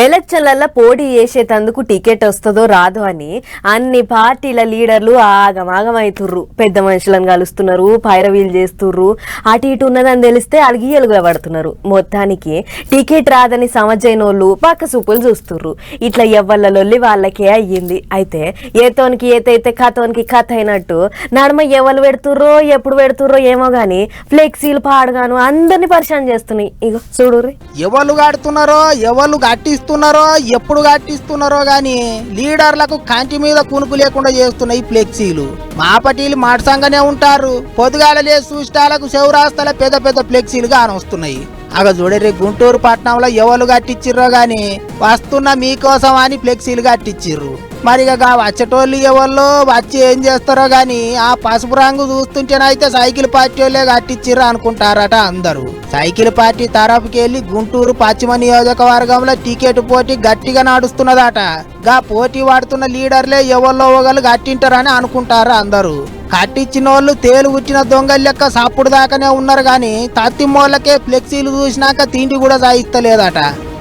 ఎలక్షన్లలో పోటీ చేసేటందుకు టికెట్ వస్తుందో రాదో అని అన్ని పార్టీల లీడర్లు ఆగమాగమైతుర్రు. పెద్ద మనుషులను కలుస్తున్నారు, పైరవీలు చేస్తుర్రు. అటు ఇటు ఉన్నదని తెలిస్తే అలిగియలుగా పడుతున్నారు. మొత్తానికి టికెట్ రాదని సమజైనోళ్ళు పక్క సూపులు చూస్తుర్రు. ఇట్లా ఎవ్వళ్ళ లొల్లి వాళ్ళకే అయ్యింది. అయితే ఏతోనికి ఏతైతే కథోనికి కథ అయినట్టు నడుమ ఎవరు పెడుతుర్రో ఎప్పుడు పెడుతుర్రో ఏమో గాని ఫ్లెక్సీలు పాడుగాను అందరినీ పరిచయం చేస్తున్నాయి. ఇగో చూడుర్రి, ఎవరు కడుతున్నారో ఎవరు కట్టిస్తున్నారో ఎప్పుడు కట్టిస్తున్నారో గాని లీడర్లకు కంటి మీద కునుకు లేకుండా చేస్తున్నాయి ఫ్లెక్సీలు. మాపటీలు మాటసంగానే ఉంటారు. పొద్దుగాల లేసి చూష్టాలకు చెవురాస్తల పెద్ద పెద్ద ఫ్లెక్సీలు కానొస్తున్నాయి. అగ చూడరి, గుంటూరు పట్టణంలో ఎవరు కట్టించిర్రో గాని వస్తున్న మీకోసం అని ఫ్లెక్సీలు కట్టించిర్రు. మరిగా వచ్చేటోళ్ళు ఎవరు వచ్చి ఏం చేస్తారో గాని ఆ పసుపు రంగు చూస్తుంటేనైతే సైకిల్ పార్టీ వాళ్ళే కట్టించిర్రు అనుకుంటారట అందరూ. సైకిల్ పార్టీ తరపుకి వెళ్లి గుంటూరు పశ్చిమ నియోజకవర్గంలో టికెట్ పోటీ గట్టిగా నడుస్తున్నదట. గా పోటీ పడుతున్న లీడర్లే ఎవరిలో ఒకళ్ళు కట్టింటారని అనుకుంటారు అందరూ. కట్టించిన వాళ్ళు తేలు ఉట్టిన దొంగలు లెక్క సప్పుడు దాకానే ఉన్నారు గాని తత్తిమోళ్ళకే ఫ్లెక్సీలు చూసినాక తిండి కూడా సాయిస్తలేదట.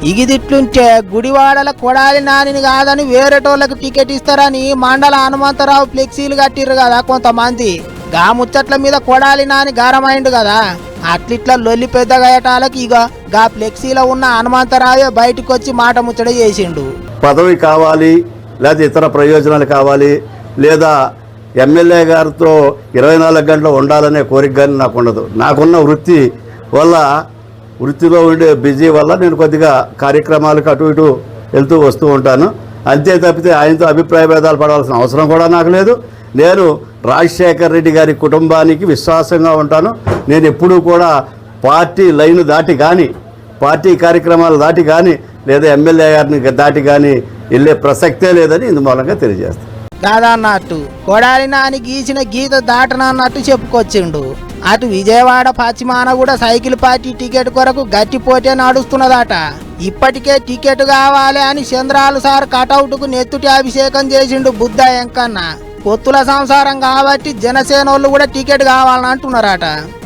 ఇగిదిట్లుంటే గుడివాడల కొడాలి నానిని కాదని వేరేటోళ్ళకి టికెట్ ఇస్తారని మండల హనుమంతరావు ఫ్లెక్సీలు కట్టిర్రు కదా కొంతమంది. గా ముచ్చట్ల మీద కొడాలి నాని గారమైండు కదా. అట్లిట్లా లొల్లి పెద్దగా అయ్యేటాలకి ఇక గా ఫ్లెక్సీలో ఉన్న హనుమంతరావే బయటకు వచ్చి మాట ముచ్చట చేసిండు. పదవి కావాలి, లేదా ఇతర ప్రయోజనాలు కావాలి, లేదా ఎమ్మెల్యే గారితో 24 గంటలు ఉండాలనే కోరిక కానీ నాకు ఉండదు. నాకున్న వృత్తిలో ఉండే బిజీ వల్ల నేను కొద్దిగా కార్యక్రమాలకు అటు ఇటు వెళ్తూ వస్తూ ఉంటాను. అంతే తప్పితే ఆయనతో అభిప్రాయ భేదాలు పడాల్సిన అవసరం కూడా నాకు లేదు. నేను రాజశేఖర్ రెడ్డి గారి కుటుంబానికి విశ్వాసంగా ఉంటాను. నేను ఎప్పుడూ కూడా పార్టీ లైన్ దాటి కానీ, పార్టీ కార్యక్రమాలు దాటి కానీ, లేదా ఎమ్మెల్యే గారిని దాటి కానీ వెళ్ళే ప్రసక్తే లేదని ఇందు మూలంగా తెలియజేస్తాను. కాదన్నట్టు కొడాలి నాని గీసిన గీత దాటనన్నట్టు చెప్పుకొచ్చిండు. అటు విజయవాడ పశ్చిమాన కూడా సైకిల్ పార్టీ టికెట్ కొరకు గట్టి పోటీ నడుస్తున్నదట. ఇప్పటికే టికెట్ కావాలి అని చంద్రాలు సార్ కటౌట్కు నెత్తుటి అభిషేకం చేసిండు బుద్ధ ఎంకన్న. పొత్తుల సంసారం కాబట్టి జనసేనోళ్ళు కూడా టికెట్ కావాలని అంటున్నారట.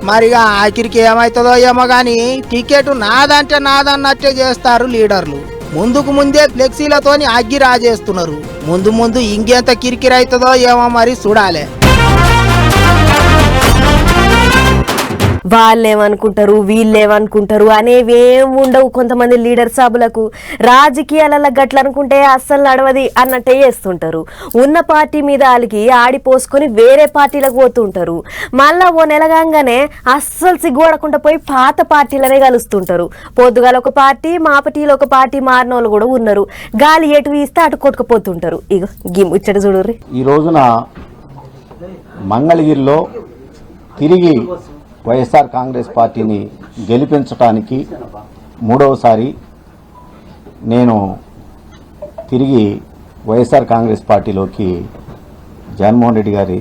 మరిగా ఆఖరికి ఏమవుతుందో ఏమో గాని టికెట్ నాదంటే నాదన్నట్టే చేస్తారు లీడర్లు. ముందుకు ముందే ఫ్లెక్సీలతోని అగ్గి రాజేస్తున్నారు. ముందు ఇంకెంత కిరికిరి అవుతుందో ఏమో మరి చూడాలి. వాళ్ళేమనుకుంటారు వీళ్ళేమనుకుంటారు అనేవేం ఉండవు కొంతమంది లీడర్ సభలకు. రాజకీయాలలో గట్ల అనుకుంటే అస్సలు నడవది అన్నట్టే చేస్తుంటారు. ఉన్న పార్టీ మీద వాళ్ళకి ఆడిపోసుకొని వేరే పార్టీలకు పోతుంటారు. మళ్ళా ఓ నెలగానే అస్సలు సిగ్గుపడకుండా పోయి పాత పార్టీలనే కలుస్తుంటారు. పొద్దుగాల ఒక పార్టీ, మాపటీలో ఒక పార్టీ మారిన వాళ్ళు కూడా ఉన్నారు. గాలి ఎటు వీస్తే అటు కొట్టుకుపోతుంటారు. ఇగో గి ముచ్చట చూడుర్రి. ఈ రోజున మంగళగిరిలో తిరిగి వైఎస్ఆర్ కాంగ్రెస్ పార్టీని గెలిపించడానికి మూడవసారి నేను తిరిగి వైఎస్ఆర్ కాంగ్రెస్ పార్టీలోకి జగన్మోహన్ రెడ్డి గారి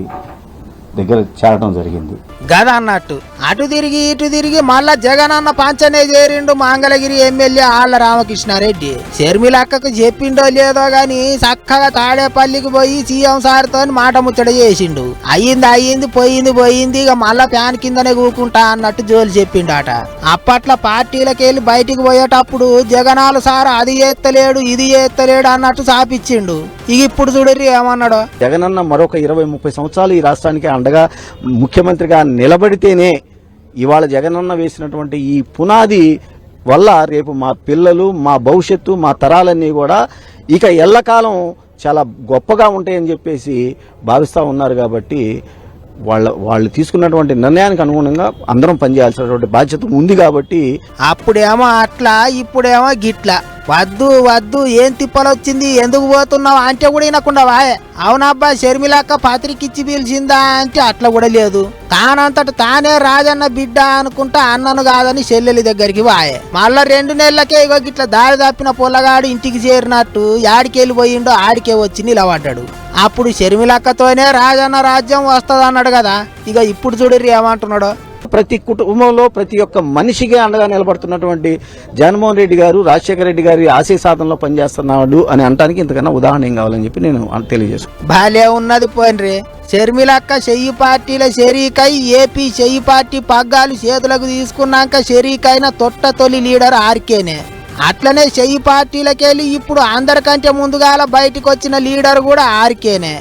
దగ్గర చేరడం జరిగింది. గద అన్నట్టు అటు తిరిగి ఇటు తిరిగి మళ్ళా జగన్ అన్న పంచనే చేరిండు మంగళగిరి ఎమ్మెల్యే ఆళ్ల రామకృష్ణారెడ్డి. షర్మిలక్కకు చెప్పిండో లేదో గాని చక్కగా తాడేపల్లికి పోయి సీఎం సార్ తో మాట ముచ్చట చేసిండు. అయ్యింది పోయింది ఇక మళ్ళా ఫ్యాన్ కిందనే కూకుంటా అన్నట్టు జోలు చెప్పిండట. అప్పట్లో పార్టీలకు వెళ్ళి బయటికి పోయేటప్పుడు జగనాలు సార్ అది చేస్తలేడు ఇది చేస్తలేడు అన్నట్టు సాపిచ్చిండు. ఇక ఇప్పుడు చూడరి ఏమన్నాడు. జగన్ అన్న మరొక 20-30 సంవత్సరాలు ఈ రాష్ట్రానికి అండగా ముఖ్యమంత్రిగా నిలబడితేనే ఇవాళ జగనన్న వేసినటువంటి ఈ పునాది వల్ల రేపు మా పిల్లలు, మా భవిష్యత్తు, మా తరాలన్నీ కూడా ఇక ఎల్లకాలం చాలా గొప్పగా ఉంటాయని చెప్పేసి భావిస్తూ ఉన్నారు. కాబట్టి వాళ్ళు తీసుకున్నటువంటి నిర్ణయానికి అనుగుణంగా అందరం పనిచేయాల్సినటువంటి బాధ్యత ఉంది. కాబట్టి అప్పుడేమో అట్లా ఇప్పుడేమో గిట్లా. వద్దు ఏం తిప్పలొచ్చింది ఎందుకు పోతున్నావు అంటే కూడా వినకుండా వాయే. అవునబ్బా షర్మిలక్క పత్రిక ఇచ్చి పిలిచిందా అంటే అట్లా కూడా లేదు. తానంతట తానే రాజన్న బిడ్డ అనుకుంటా అన్నను కాదని చెల్లెలి దగ్గరికి వాయే. మళ్ళా 2 నెలలకే ఇగో గిట్లా దారి తప్పిన పొల్లగాడు ఇంటికి చేరినట్టు యాడికెళ్ళిపోయిండో ఆడికే వచ్చి నిలబడ్డాడు. అప్పుడు షర్మిలక్కతోనే రాజన్న రాజ్యం వస్తదన్నాడు కదా. ఇక ఇప్పుడు చూడరి ఏమంటున్నాడు. ప్రతి కుటుంబంలో ప్రతి ఒక్క మనిషిగా అండగా నిలబడుతున్నటువంటి జగన్మోహన్ రెడ్డి గారు రాజశేఖర రెడ్డి గారి ఆశయ సాధనలో పనిచేస్తున్నాడు అని అంటానికి ఇంతకన్నా ఉదాహరణ ఏం కావాలని చెప్పి నేను తెలియజేస్తాను. బాలే ఉన్నది పోయినరే. షర్మిలక్క చెయ్యి పార్టీల షరీకై ఏపీ చెయ్యి పార్టీ పగ్గాలు చేతులకు తీసుకున్నాక షరీకైన తొలి లీడర్ ఆర్కేనే. అట్లనే చెయ్యి పార్టీలకెళ్ళి ఇప్పుడు అందరికంటే ముందుగాల బయటికి వచ్చిన లీడర్ కూడా ఆర్కేనే.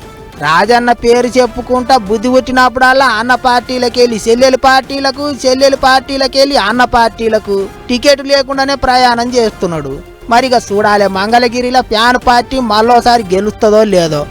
రాజన్న పేరు చెప్పుకుంటా బుద్ధి పుట్టినప్పుడల్లా అన్న పార్టీలకెళ్ళి చెల్లెలు పార్టీలకు, చెల్లెలు పార్టీలకెళ్ళి అన్న పార్టీలకు టికెట్ లేకుండానే ప్రయాణం చేస్తున్నాడు. మరిగా చూడాలి మంగళగిరిలో ఫ్యాన్ పార్టీ మళ్ళోసారి గెలుస్తుందో లేదో.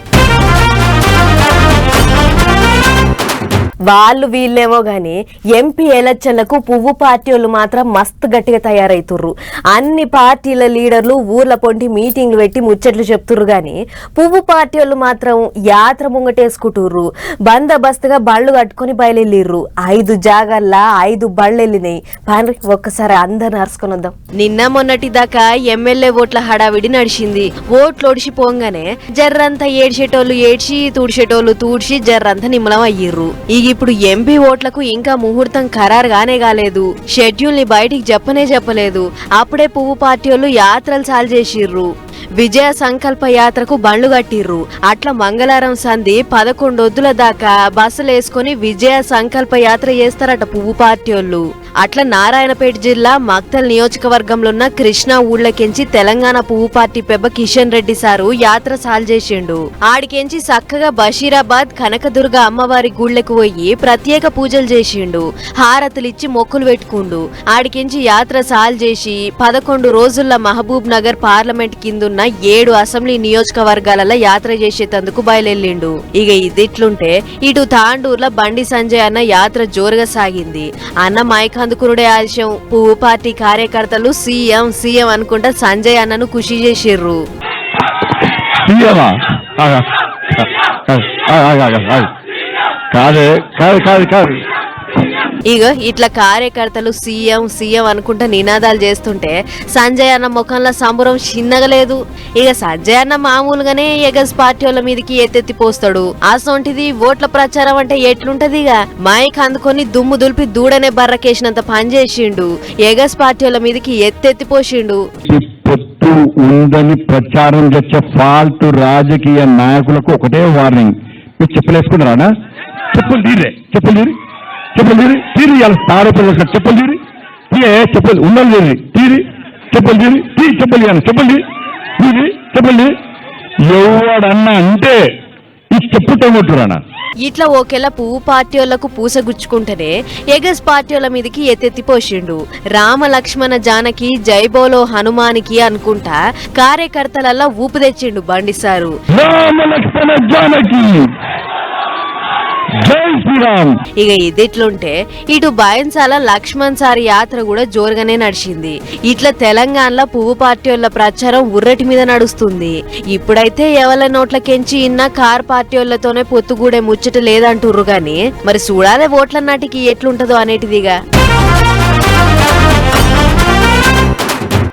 వాళ్ళు వీళ్ళేమో గాని ఎంపీ ఎలక్షన్లకు పువ్వు పార్టీ వాళ్ళు మాత్రం మస్తు గట్టిగా తయారైతుర్రు. అన్ని పార్టీల లీడర్లు ఊర్ల పొంటి మీటింగ్లు పెట్టి ముచ్చట్లు చెప్తుర్రు గాని పువ్వు పార్టీ వాళ్ళు మాత్రం యాత్ర ముంగటేసుకుంటుర్రు. బందోబస్తుగా బళ్ళు కట్టుకుని బయలుదేరిర్రు. 5 జాగాల్లో 5 బళ్ళు వెళ్ళినాయి. పాండ్రి ఒక్కసారి అందరు నడుచుకొని వద్దాం. నిన్న మొన్నటి దాకా ఎమ్మెల్యే ఓట్ల హడావిడి నడిచింది. ఓట్లు ఒడిసిపోగానే జర్రంతా ఏడ్చేటోళ్ళు ఏడ్చి, తూడ్చేటోళ్ళు తూడ్చి జర్రంతా నిమ్మలం అయ్యిర్రు. ఇప్పుడు ఎంపీ ఓట్లకు ఇంకా ముహూర్తం ఖరారు కాలేదు. షెడ్యూల్ ని బయటికి చెప్పలేదు. అప్పుడే పువ్వు పార్టీ వాళ్ళు యాత్రలు చాలు చేసిర్రు. విజయ సంకల్ప యాత్రకు బండ్లు కట్టిర్రు. అట్లా మంగళవారం సంధి 11 వద్దుల దాకా బస్సులు వేసుకుని విజయ సంకల్ప యాత్ర చేస్తారట పువ్వు పార్టీ వాళ్ళు. అట్లా నారాయణపేట జిల్లా మక్తల్ నియోజకవర్గంలో ఉన్న కృష్ణా ఊళ్ళకెంచి తెలంగాణ పువ్వు పార్టీ పెబ్బ కిషన్ రెడ్డి సారు యాత్ర సాల్ చేసిండు. ఆడికెంచి చక్కగా బషీరాబాద్ కనకదుర్గ అమ్మవారి గుళ్ళకు పోయి ప్రత్యేక పూజలు చేసిండు. హారతులిచ్చి మొక్కులు పెట్టుకుండు. ఆడికెంచి యాత్ర సాల్ చేసి 11 రోజుల్లో మహబూబ్ నగర్ పార్లమెంట్ కిందున్న 7 అసెంబ్లీ నియోజకవర్గాలలో యాత్ర చేసేందుకు బయలుదేరిండు. ఇక ఇదిట్లుంటే ఇటు తాండూర్ల బండి సంజయ్ అన్న యాత్ర జోరుగా సాగింది. అన్న మైక్ అందుకునుడే ఆలస్యం. పువ్వు పార్టీ కార్యకర్తలు సీఎం అనుకుంటా సంజయ్ అన్నను ఖుషి చేసిర్రు. ఇక ఇట్లా కార్యకర్తలు సీఎం అనుకుంటా నినాదాలు చేస్తుంటే సంజయ్ అన్న ముఖంలో సంబరం చిన్నగా లేదు. ఇక సంజయ్ అన్న మామూలుగానే ఎగస్ పార్టీ వాళ్ళ మీదకి ఎత్తెత్తిపోస్తాడు. అసొంటిది ఓట్ల ప్రచారం అంటే ఎట్లుంటది? ఇక మైక్ అందుకొని దుమ్ము దులిపి దూడనే బర్రకేసినంత పనిచేసిండు. ఎగస్ పార్టీ వాళ్ళ మీదకి ఎత్తెత్తిపోసిండు. ఉందని ప్రచారం చేసే ఫాల్తు రాజకీయ నాయకులకు ఒకటే వార్నింగ్. మీరు చెప్పులేసుకున్నారా? చెప్పులు తీరి ఇవాళ తారపల్లి చెప్పులు తీరి చెప్పులు ఉండాలి తీరి చెప్పులు తీరి చెప్పులు తీరి ఎవడన్నా అంటే ఈ చెప్పుతో కొట్టురానా. ఇట్లా ఓకేలా పువ్వు పార్టీ వాళ్లకు పూసగుచ్చుకుంటేనే ఎగస్ పార్టీ వాళ్ళ మీదకి ఎత్తెత్తిపోసిండు. రామ లక్ష్మణ జానకి జైబోలో హనుమానికి అనుకుంటా కార్యకర్తలల్లా ఊపు తెచ్చిండు బండి సారు. రామ లక్ష్మణ జానకి ఇక ఇదిట్లుంటే ఇటు బాయన్సాల లక్ష్మణ్ సారి యాత్ర కూడా జోరుగానే నడిచింది. ఇట్లా తెలంగాణలో పువ్వు పార్టీ వాళ్ళ ప్రచారం ఉర్రటి మీద నడుస్తుంది. ఇప్పుడైతే ఎవరి నోట్లకెంచి ఇన్న కార్ పార్టీ వాళ్ళతోనే పొత్తుగూడే ముచ్చట లేదంటుర్రు గాని మరి చూడాలే ఓట్ల నాటికి ఎట్లుంటదో అనేటిదిగా.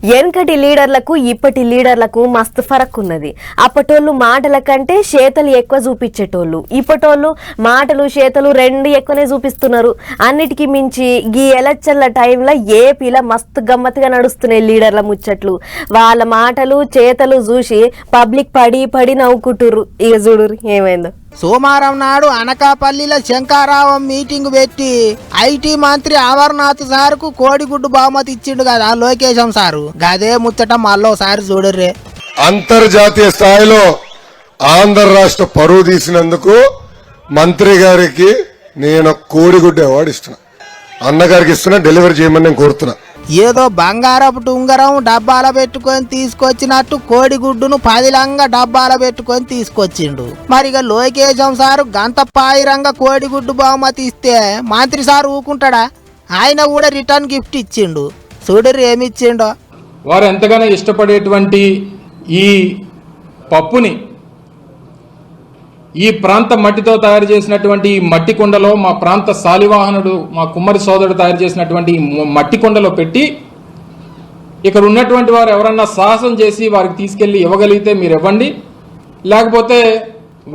వెనకటి లీడర్లకు ఇప్పటి లీడర్లకు మస్తు ఫరక్ ఉన్నది. అప్పటోళ్ళు మాటల కంటే చేతలు ఎక్కువ చూపించేటోళ్ళు. ఇప్పటోళ్ళు మాటలు చేతలు 2 ఎక్కువనే చూపిస్తున్నారు. అన్నిటికీ మించి గీ ఎలక్షన్ల టైంలో ఏపీలో మస్తు గమ్మత్తుగా నడుస్తున్నాయి లీడర్ల ముచ్చట్లు. వాళ్ళ మాటలు చేతలు చూసి పబ్లిక్ పడి నవ్వుకుంటుర్రు. ఇక చూడురు ఏమైందో. సోమవారం నాడు అనకాపల్లిలో శంకారావం మీటింగ్ పెట్టి ఐటీ మంత్రి అమర్నాథ్ సార్కు కోడిగుడ్డు బహుమతి ఇచ్చిండు కదా లోకేశం సారు. గదే ముచ్చట మళ్ళోసారి చూడర్రే. అంతర్జాతీయ స్థాయిలో ఆంధ్ర రాష్ట్ర పరువు తీసినందుకు మంత్రి గారికి నేను కోడిగుడ్డు అవార్డు ఇస్తున్నా. అన్నగారికి ఇస్తున్నా, డెలివరీ చేయమని నేను కోరుతున్నా. ఏదో బంగారపు ఉంగరం డబ్బాల పెట్టుకొని తీసుకొచ్చినట్టు కోడిగుడ్డును 10 లంగా డబ్బాల పెట్టుకొని తీసుకొచ్చిండు. మరిగా లోకేశం సారు గంత పాయిరంగా కోడిగుడ్డు బహుమతి ఇస్తే మంత్రి సారు ఊకుంటాడా? ఆయన కూడా రిటర్న్ గిఫ్ట్ ఇచ్చిండు. చూడరు ఏమిచ్చిండో. వారు ఎంతగానో ఇష్టపడేటువంటి ఈ పప్పుని ఈ ప్రాంత మట్టితో తయారు చేసినటువంటి ఈ మట్టి కుండలో మా ప్రాంత శాలివాహనుడు మా కుమ్మరి సోదరుడు తయారు చేసినటువంటి మట్టి కుండలో పెట్టి ఇక్కడ ఉన్నటువంటి వారు ఎవరన్నా సాహసం చేసి వారికి తీసుకెళ్లి ఇవ్వగలిగితే మీరు ఇవ్వండి, లేకపోతే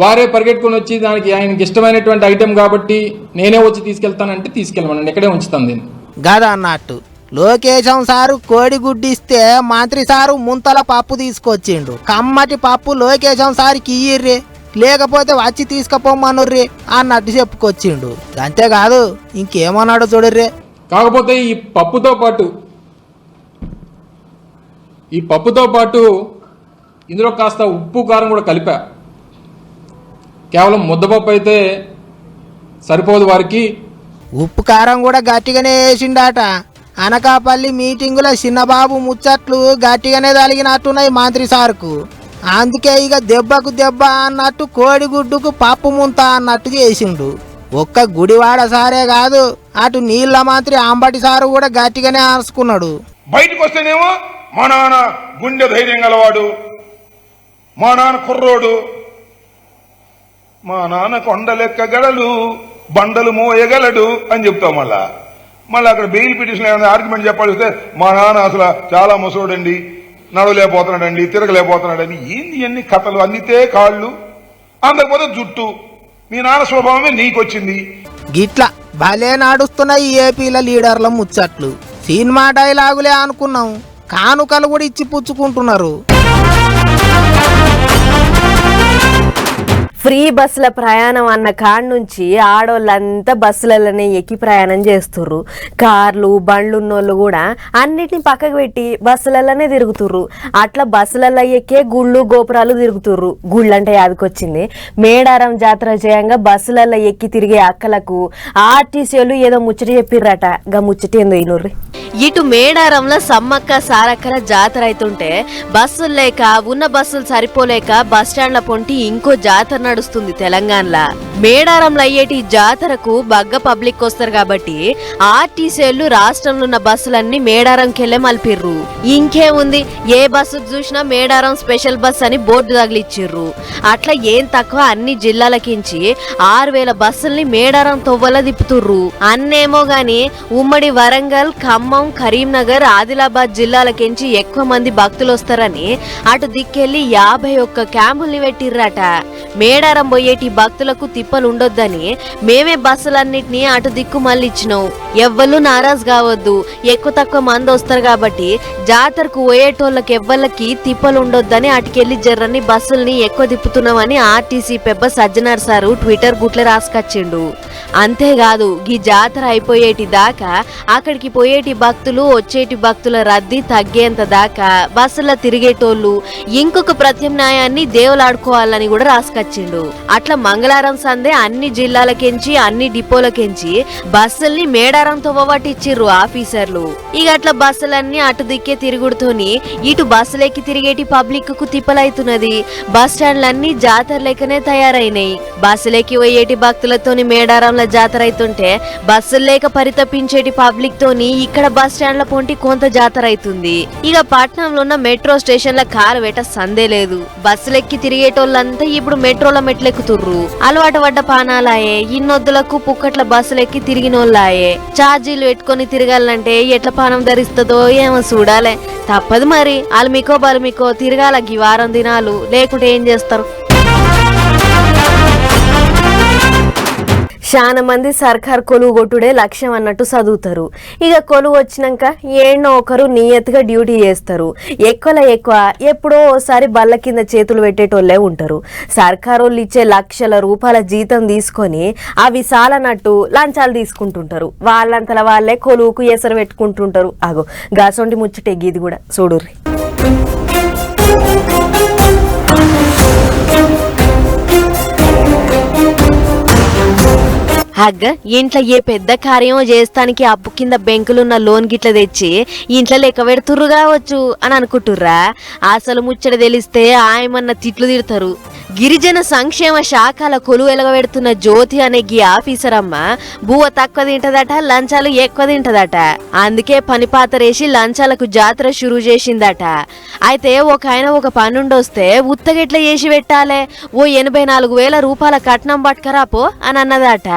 వారే పరిగెట్టుకుని వచ్చి దానికి ఆయనకి ఇష్టమైనటువంటి ఐటెం కాబట్టి నేనే వచ్చి తీసుకెళ్తానంటే తీసుకెళ్ళమనండి, ఇక్కడే ఉంచుతాను దీన్ని గదా అన్నట్టు. లోకేశం సారు కోడిగుడ్డు ఇస్తే మంత్రి సారు ముంతల పప్పు తీసుకొచ్చిండు. కమ్మటి పప్పు లోకేశం సారికి ఇయ్యిర్రి, లేకపోతే వచ్చి తీసుకుపోమనుర్రి అన్నట్టు చెప్పుకొచ్చిండు. అంతేకాదు ఇంకేమన్నాడు చూడర్రే. కాకపోతే ఈ పప్పుతో పాటు ఈ పప్పుతో పాటు ఇందులో కాస్త ఉప్పు కారం కూడా కలిపా. కేవలం ముద్దపప్పు అయితే సరిపోదు వారికి. ఉప్పు కారం కూడా గట్టిగానే వేసిండాట. అనకాపల్లి మీటింగుల చిన్నబాబు ముచ్చట్లు గట్టిగానే తలిగినట్టున్నాయి మంత్రి సార్కు. అందుకే ఇక దెబ్బకు దెబ్బ అన్నట్టు కోడిగుడ్డుకు పప్పు ముంత అన్నట్టు చేసిండు. ఒక్క గుడివాడ సారే కాదు, అటు నీళ్ల మంత్రి అంబటి సారు కూడా గట్టిగానే ఆర్చుకున్నాడు. బయటకు వస్తేనేమో మా నాన్న గుండె ధైర్యం గలవాడు, మా నాన్న కుర్రోడు, మా నాన్న కొండలెక్కగలడు, బండలు మోయగలడు అని చెప్తాం. మళ్ళీ అక్కడ బెయిల్ పిటిషన్ ఏమైనా ఆర్గ్యుమెంట్ చెప్పాలి వస్తే మా నాన్న అసలు చాలా ముసోడండి, నడవలేకపోతున్నాడండి, తిరగలేకపోతున్నాడండి. ఏంది అన్ని కథలు? అందితే కాళ్ళు, అందకపోతే జుట్టు. మీ నాన్న స్వభావమే నీకొచ్చింది. గిట్లా భలే నడుస్తున్నాయి ఏపీల లీడర్ల ముచ్చట్లు. సినిమా డైలాగులే అనుకున్నాం, కానుకలు కూడా ఇచ్చి పుచ్చుకుంటున్నారు. ఫ్రీ బస్సుల ప్రయాణం అన్న కాడ నుంచి ఆడోళ్ళంతా బస్సులలోనే ఎక్కి ప్రయాణం చేస్తుర్రు. కార్లు బండ్లు ఉన్నోళ్ళు కూడా అన్నిటిని పక్కకు పెట్టి బస్సులలోనే తిరుగుతుర్రు. అట్లా బస్సులలో ఎక్కే గుళ్ళు గోపురాలు తిరుగుతుర్రు. గుళ్ళు అంటే యాదకొచ్చింది, మేడారం జాతర చేయంగా బస్సులలో ఎక్కి తిరిగే అక్కలకు ఆర్టీసీలు ఏదో ముచ్చట చెప్పిర్రట. గా ముచ్చట ఏందో ఇనుర్రి. ఇటు మేడారంలో సమ్మక్క సారక్కల జాతర అవుతుంటే బస్సులు లేక ఉన్న బస్సులు సరిపోలేక బస్ స్టాండ్ల పొంటి ఇంకో జాతర నడుస్తుంది తెలంగాణలో. మేడారంలో అయ్యేటి జాతరకు బగ్గ పబ్లిక్ వస్తారు కాబట్టి ఆర్టీసీలు రాష్ట్రంలో ఉన్న బస్సులన్నీ మేడారంకెళ్లే మలిపిర్రు. ఇంకేముంది, ఏ బస్సు చూసినా మేడారం స్పెషల్ బస్ అని బోర్డు తగిలిచ్చిర్రు. అట్లా ఏం తక్కువ అన్ని జిల్లాలకించి 6000 బస్సుల్ని మేడారం తొవ్వల తిప్పుతుర్రు. అన్నేమో గాని ఉమ్మడి వరంగల్, ఖమ్మం, కరీంనగర్, ఆదిలాబాద్ జిల్లాలకించి ఎక్కువ మంది భక్తులు వస్తారని అటు దిక్కెళ్లి 51 క్యాంపుల్ని పెట్టిర్రట. మేడారం పోయేటి భక్తులకు తిప్పలు ఉండొద్దని మేమే బస్సులన్నిటినీ అటు దిక్కు మళ్ళిచ్చినాం. ఎవ్వరు నారాజు కావద్దు, ఎక్కువ తక్కువ మంది వస్తారు కాబట్టి జాతరకు పోయేటోళ్ళకి ఎవ్వళ్ళకి తిప్పలు ఉండొద్దని అటుకెళ్లి జర్రని బస్సుల్ని ఎక్కువ తిప్పుతున్నామని ఆర్టీసీ పెబ్బ సజ్జనార్ సారు ట్విట్టర్ గుట్ల రాసుకొచ్చిండు. అంతేకాదు, ఈ జాతర అయిపోయేటి దాకా అక్కడికి పోయేటి భక్తులు వచ్చేటి భక్తుల రద్దీ తగ్గేంత దాకా బస్సులో తిరిగేటోళ్ళు ఇంకొక ప్రత్యామ్నాయాన్ని దేవులాడుకోవాలని కూడా రాసుకొచ్చిండు. అట్లా మంగళవారం సందే అన్ని జిల్లాలకెంచి అన్ని డిపోలకెంచి బస్సుల్ని మేడారంతో పట్టిచ్చిర్రు ఆఫీసర్లు. ఇక అట్లా బస్సులన్నీ అటు దిక్కే తిరుగుడుతోని ఇటు బస్సులెక్కి తిరిగేటి పబ్లిక్ కు తిప్పలైతున్నది. బస్ స్టాండ్లన్నీ జాతర లెక్కనే తయారైనాయి. బస్సులెక్కి పోయేటి భక్తులతోని మేడారంలో జాతర అవుతుంటే బస్సులు లేక పరితపించేటి పబ్లిక్ తోని ఇక్కడ బస్ స్టాండ్ల పొంటి కొంత జాతర అవుతుంది. ఇక పట్నంలో ఉన్న మెట్రో స్టేషన్ల కారు వెట సందే లేదు. బస్సులెక్కి తిరిగేటోళ్ళంతా ఇప్పుడు మెట్రోల మెట్లెక్కుతుర్రు. అలవాటు పడ్డ పానాలాయే, ఇన్నొద్దులకు పుక్కట్ల బస్సులెక్కి తిరిగినోళ్ళాయే. ఛార్జీలు పెట్టుకొని తిరగాలంటే ఎట్ల పానం ధరిస్తుందో ఏమో చూడాలే. తప్పదు మరి, అల్మికో బల్మికో తిరగాల ఈ వారం దినాలు, లేకుంటే ఏం చేస్తారు. చాలా మంది సర్కార్ కొలువు కొట్టుడే లక్ష్యం అన్నట్టు చదువుతారు. ఇక కొలువు వచ్చినాక ఏడో ఒకరు నియత్గా డ్యూటీ చేస్తారు. ఎక్కువ ఎప్పుడో ఓసారి బల్ల కింద చేతులు పెట్టేటోళ్ళే ఉంటారు. సర్కారోళ్ళు ఇచ్చే లక్షల రూపాయల జీతం తీసుకొని అవి సాలనట్టు లంచాలు తీసుకుంటుంటారు. వాళ్ళంతల వాళ్ళే కొలువుకు ఎసరు పెట్టుకుంటుంటారు. అగో గాసొంటి ముచ్చటే గీది కూడా చూడుర్రి. హగ్గ ఇంట్లో ఏ పెద్ద కార్యం చేస్తానికి అప్పు కింద బెంకులున్న లోన్ గిట్ల తెచ్చి ఇంట్లో లెక్క పెడుతుర్రు కావచ్చు అని అనుకుంటుర్రా? అసలు ముచ్చట తెలిస్తే ఆయమన్న తిట్లు తిడతారు. గిరిజన సంక్షేమ శాఖల కొలువు ఎలగబెడుతున్న జ్యోతి అనే గీ ఆఫీసర్ అమ్మ బువ్వ తక్కువ తింటదట, లంచాలు ఎక్కువ తింటదట. అందుకే పని పాతరేసి లంచాలకు జాతర షురూ చేసిందట. అయితే ఒక పనుండొస్తే ఉత్తగెట్ల చేసి పెట్టాలే, ఓ 84,000 రూపాయల కట్నం పట్టుకరాపో అని అన్నదట.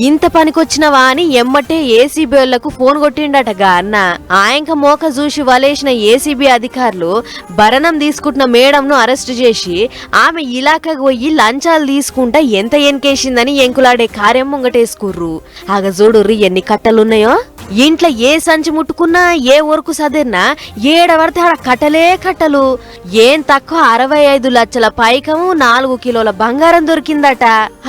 ఇంత పనికొచ్చినవా అని ఎమ్మటే ఏసీబీ వాళ్లకు ఫోన్ కొట్టిండటగా అన్న. ఆయనక మోక చూసి వలేసిన ఏసీబీ అధికారులు భరణం తీసుకుంటున్న మేడంను అరెస్టు చేసి ఆమె ఇలాకకు పోయి లంచాలు తీసుకుంటా ఎంత ఎన్కేసిందని ఎంకులాడే కార్యం ముంగటేసుకుర్రు. ఆగ చూడుర్రి ఎన్ని కట్టలున్నాయో. ఇంట్లో ఏ సంచి ముట్టుకున్నా ఏ ఊరుకు సదిరినా ఏడవడితే ఆడ కట్టలే కట్టలు. ఏం తక్కువ 65 లక్షల పైకము 4 కిలోల బంగారం దొరికిందట.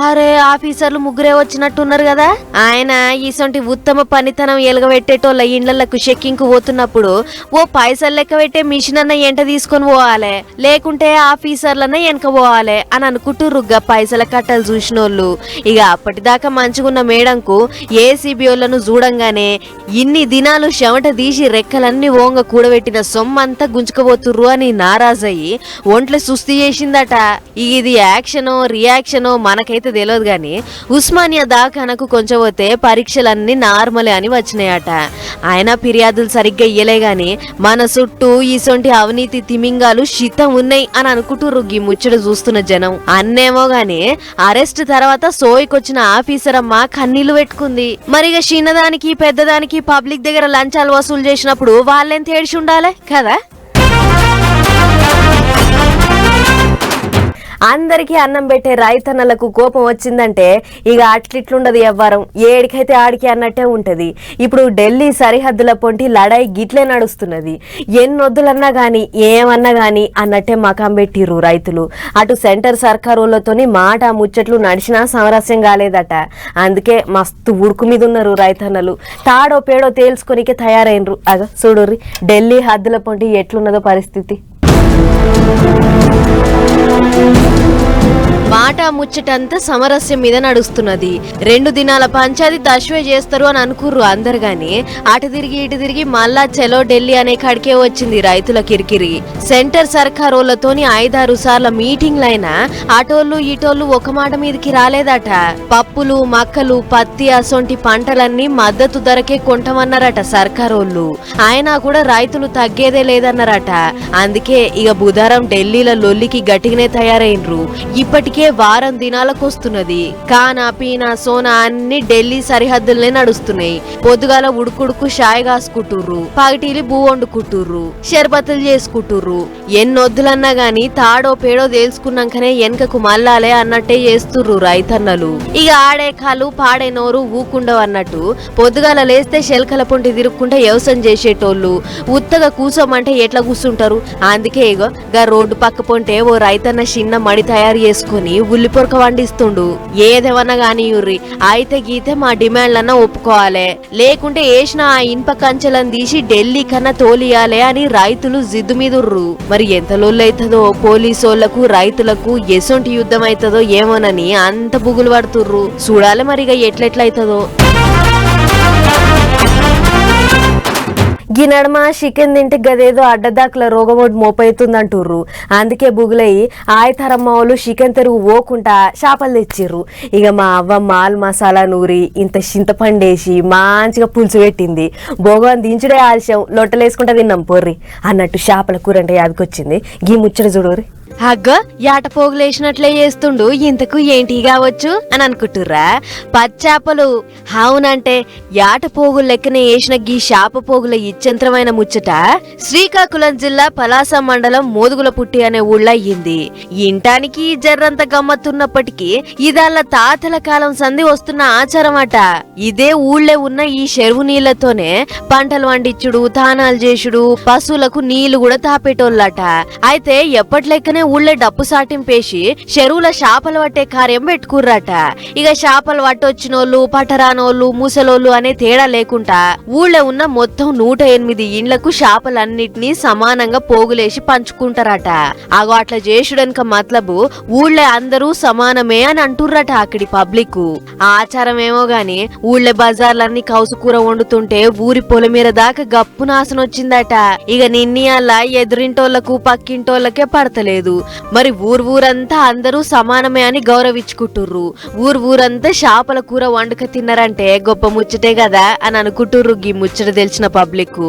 అరే ఆఫీసర్లు ముగ్గురే వచ్చినట్టున్నారు కదా. ఆయన ఈసొంటి ఉత్తమ పనితనం ఎలుగబెట్టేటోళ్ళ ఇండ్లకు చెక్కింగ్ పోతున్నప్పుడు ఓ పైసలు లెక్క పెట్టే మిషన్ అన్న ఎంట తీసుకొని పోవాలి, లేకుంటే ఆఫీసర్లన్న వెనక పోవాలి అని అనుకుంటుర్రుగా పైసల కట్టలు చూసినోళ్ళు. ఇక అప్పటిదాకా మంచిగున్న మేడంకు ఏసీబీ వాళ్ళను చూడంగానే ఇన్ని దినాలు చెమట తీసి రెక్కలన్నీ ఓంగ కూడబెట్టిన సొమ్మంతా గుంజుకపోతుర్రు అని నారాజయ్యి ఒంట్లో సుస్థి చేసిందట. ఇది యాక్షనో రియాక్షనో మనకైతే తెలియదు గాని ఉస్మానియా దాకానకు కొంచెం పోతే పరీక్షలన్నీ నార్మలే అని వచ్చినాయట. ఆయన ఫిర్యాదులు సరిగ్గా ఇయ్యలే గాని మన చుట్టూ ఈసొంటి అవినీతి తిమింగాలు శితం ఉన్నాయి అని అనుకుంటుర్రు ఈ ముచ్చట చూస్తున్న జనం. అన్నేమో గాని అరెస్ట్ తర్వాత సోయికొచ్చిన ఆఫీసర్ అమ్మ కన్నీళ్లు పెట్టుకుంది. మరిగా చిన్నదానికి పెద్దదానికి పబ్లిక్ దగ్గర లంచాలు వసూలు చేసినప్పుడు వాళ్ళేం తేడిచి ఉండాలి కదా. అందరికీ అన్నం పెట్టే రైతన్నలకు కోపం వచ్చిందంటే ఇక అట్లిట్లుండదు ఎవ్వరం, ఏడికైతే ఆడికి అన్నట్టే ఉంటది. ఇప్పుడు ఢిల్లీ సరిహద్దుల పొంటి లడాయి గిట్లే నడుస్తున్నది. ఎన్నొద్దులన్నా గాని ఏమన్నా గాని అన్నట్టే మకాం పెట్టిర్రు రైతులు. అటు సెంటర్ సర్కారులతోని మాట ముచ్చట్లు నడిచినా సామరస్యం కాలేదట. అందుకే మస్తు ఉడుకు మీద ఉన్నారు రైతన్నలు. తాడో పేడో తేల్చుకొనికే తయారైనరు. అగ చూడుర్రి ఢిల్లీ హద్దుల పొంటి ఎట్లున్నదో పరిస్థితి. మాట ముచ్చటంతా సమరస్యం మీద నడుస్తున్నది. 2 దినాల పంచాయతీ తశ్వే చేస్తారు అని అనుకుర్రు అందరు గాని అటు తిరిగి ఇటు తిరిగి మళ్ళా చెలో ఢిల్లీ అనే కాడికే వచ్చింది రైతుల కిరికిరి. సెంటర్ సర్కారోళ్లతోని 5-6 సార్ల మీటింగ్లైనా అటోళ్ళు ఇటోళ్ళు ఒక మాట మీదకి రాలేదట. పప్పులు మక్కలు పత్తి అసొంటి పంటలన్నీ మద్దతు ధరకే కొంటమన్నారట సర్కారోళ్ళు. అయినా కూడా రైతులు తగ్గేదే లేదన్నారట. అందుకే ఇక బుధవారం ఢిల్లీలో లొల్లికి గట్టిగానే తయారైనరు. ఇప్పటికే వారం దినాలకు వస్తున్నది. కానా పీనా సోనా అన్ని ఢిల్లీ సరిహద్దులనే నడుస్తున్నాయి. పొద్దుగాల ఉడుకుడుకు షాయ్ కాసుకుంటుర్రు, పగటిలి బూ వండుకుంటుర్రు, షర్బతులు చేసుకుంటుర్రు. ఎన్నొద్దులన్నా గాని తాడో పేడో తేల్చుకున్నాకనే వెనకకు మల్లాలే అన్నట్టే చేస్తుర్రు రైతన్నలు. ఇక ఆడే కాలు పాడే నోరు ఊకుండవు అన్నట్టు పొద్దుగాల లేస్తే శెల్కల పొంటి తిరుక్కుంటే వ్యవసాయం చేసేటోళ్ళు ఉత్తగా కూసోమంటే ఎట్లా కూర్చుంటారు. అందుకే ఇగో గా రోడ్డు పక్క పొంటే ఓ రైతన్న చిన్న మడి తయారు చేసుకుని ఉల్లిపొరక వండిస్తుండు. ఏదేమన్నా గాని యూర్రి అయితే గీతే మా డిమాండ్లన్నా ఒప్పుకోవాలి, లేకుంటే వేసిన ఆ ఇనుప కంచెలను తీసి ఢిల్లీ కన్నా తోలియాలే అని రైతులు జిద్దు మీదుర్రు. మరి ఎంత లొల్లైతుందో పోలీసోళ్లకు రైతులకు ఎసొంటి యుద్ధం అవుతుందో ఏమోనని అంత బుగులు పడుతుర్రు. చూడాలి మరిగా ఎట్లెట్లయితుందో. ఈ నడమ చికెన్ తింటే గదేదో అడ్డదాకుల రోగమోడు మోపైతుందంటుర్రు. అందుకే బుగులయ్యి ఆయతరమ్మ వాళ్ళు చికెన్ తెరుగు పోకుండా చేపలు తెచ్చిర్రు. ఇక మా అవ్వ మాల్ మసాలా నూరి ఇంత చింతపండేసి మంచిగా పులుసు పెట్టింది. భోగం దించుడే ఆలస్యం, లొట్టలేసుకుంటా తిన్నాం పొర్రి అన్నట్టు చేపల కూర అంటే యాదకొచ్చింది. గీ ముచ్చట చూడుర్రి. అగ్గ యాట పోగులేసినట్లే చేస్తుండు, ఇంతకు ఏంటి కావచ్చు అని అనుకుంటుర్రా? పచ్చాపలు. అవునంటే యాట పోగులు లెక్కనే వేసిన గీ శాప పోగుల ఇచ్చంత్రమైన ముచ్చట శ్రీకాకుళం జిల్లా పలాస మండలం మోదుగుల పుట్టి అనే ఊళ్ళో అయ్యింది. ఇంటానికి జర్రంత గమ్మత్తున్నప్పటికీ ఇదాళ్ళ తాతల కాలం సంధి వస్తున్న ఆచారం అట. ఇదే ఊళ్ళే ఉన్న ఈ చెరువు నీళ్లతోనే పంటలు వండించుడు, తానాలు చేసుడు, పశువులకు నీళ్లు కూడా తాపేటోళ్ళట. అయితే ఎప్పట్లెక్కనే ఊళ్ళే డప్పు సాటింపేసి చెరువుల చేపలు పట్టే కార్యం పెట్టుకుర్రట. ఇక చేపలు పట్టొచ్చినోళ్ళు పట్టరానోళ్ళు ముసలోళ్ళు అనే తేడా లేకుండా ఊళ్ళో ఉన్న మొత్తం 108 ఇండ్లకు చేపలన్నిటినీ సమానంగా పోగులేసి పంచుకుంటారట. అగో అట్లా చేసుడనక మతలబు ఊళ్ళో అందరూ సమానమే అని అంటుర్రట అక్కడి పబ్లిక్. ఆచారం ఏమో గాని ఊళ్ళో బజార్లన్నీ కౌసుకూర వండుతుంటే ఊరి పొలమీర దాకా గప్పు నాశనొచ్చిందట. ఇక నిన్నీయాల ఎదురింటోళ్లకు పక్కింటోళ్ళకే పడతలేదు. మరి ఊరంతా అందరూ సమానమే అని గౌరవించుకుంటుర్రు. ఊరంతా చేపల కూర వండుక తిన్నారంటే గొప్ప ముచ్చటే కదా అని అనుకుంటుర్రు ఈ ముచ్చట తెలిసిన పబ్లిక్.